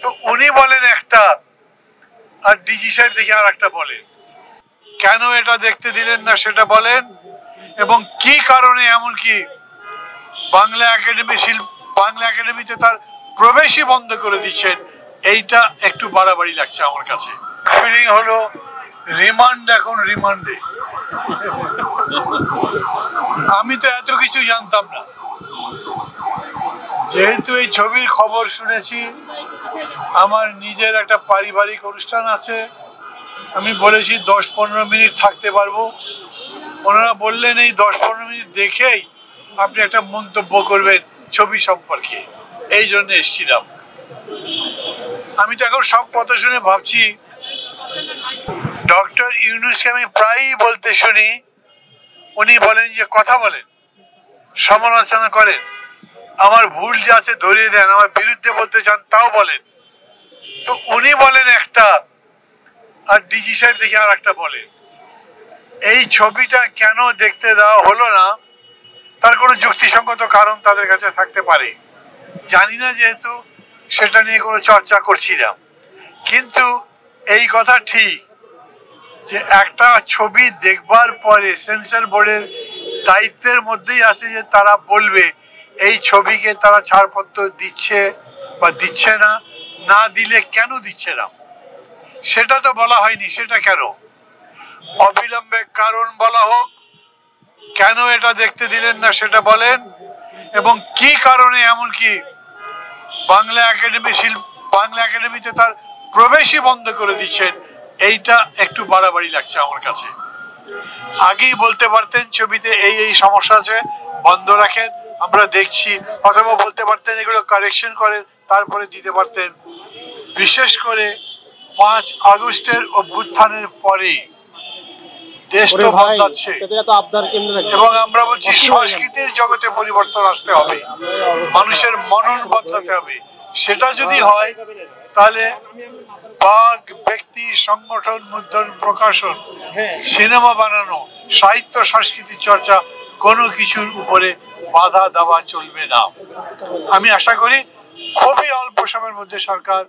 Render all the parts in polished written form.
তো উনি বলেন একটা, আর ডিজি সাহেব দেখি আর একটা বলেন। কেন এটা দেখতে দিলেন না সেটা বলেন, এবং কি কারণে এমনকি বাংলা একাডেমিতে তার প্রবেশই বন্ধ করে দিচ্ছেন, এইটা একটু বাড়াবাড়ি লাগছে আমার কাছে। ফিলিং হলো রিমান্ড, এখন রিমান্ডে। আমি তো এত কিছু জানতাম না, যেহেতু এই ছবির খবর শুনেছি, আমার নিজের একটা পারিবারিক অনুষ্ঠান আছে, আমি বলেছি 10-15 মিনিট থাকতে পারবো। ওনারা বললেন এই 10-15 মিনিট দেখেই আপনি একটা মন্তব্য করবেন ছবি সম্পর্কে, এই জন্য এসেছিলাম। আমি তো এখন সব কথা শুনে ভাবছি, ডক্টর ইউনূসকে আমি প্রায়ই বলতে শুনি, উনি বলেন যে কথা বলেন, সমালোচনা করেন, আমার ভুল যা আছে ধরিয়ে দেন, আমার বিরুদ্ধে বলতে চান তাও বলেন। তো উনি বলেন একটা, আর ডিজি সাহেব দেখি আর একটা বলেন। এই ছবিটা কেন দেখতে দেওয়া হলো না, তার কোনো যুক্তিসঙ্গত কারণ তাদের কাছে থাকতে পারে, জানি না, যেহেতু সেটা নিয়ে কোনো চর্চা করছি না। কিন্তু এই কথা ঠিক যে একটা ছবি দেখবার পরে সেন্সর বোর্ডের দায়িত্বের মধ্যেই আছে যে তারা বলবে এই ছবিকে তারা ছাড়পত্র দিচ্ছে বা দিচ্ছে না, না দিলে কেন দিচ্ছে না, সেটা তো বলা হয়নি। সেটা কেন অবিলম্বে কারণ বলা হোক, কেন এটা দেখতে দিলেন না সেটা বলেন, এবং কি কারণে এমনকি বাংলা একাডেমিতে তার প্রবেশই বন্ধ করে দিচ্ছেন, এইটা একটু বাড়াবাড়ি লাগছে আমার কাছে। আগেই বলতে পারতেন ছবিতে এই সমস্যা আছে, বন্ধ রাখেন, আমরা দেখছি, অথবা বলতে পারতেন এগুলো কারেকশন করেন, তারপরে দিতে পারতেন। বিশেষ করে 5 আগস্টের অভ্যুত্থানের পরে দেশ তো বদলাচ্ছে, এবং আমরা বলছি সংস্কৃতির জগতে পরিবর্তন আসতে হবে, মানুষের মনন বদলাতে হবে। সেটা যদি হয় তাহলে বাক, ব্যক্তি, সংগঠন, মুদ্রণ, প্রকাশন, সিনেমা বানানো, সাহিত্য, সংস্কৃতির চর্চা, কোনো কিছুর উপরে বাধা দেওয়া চলবে না। আমি আশা করি খুবই অল্প সময়ের মধ্যে সরকার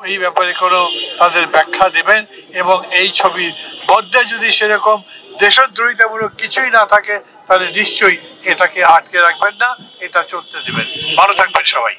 এই ব্যাপারে কোনো তাদের ব্যাখ্যা দেবেন, এবং এই ছবির মধ্যে যদি সেরকম দেশদ্রোহিতামূলক কিছুই না থাকে, তাহলে নিশ্চয়ই এটাকে আটকে রাখবেন না, এটা চলতে দেবেন। ভালো থাকবেন সবাই।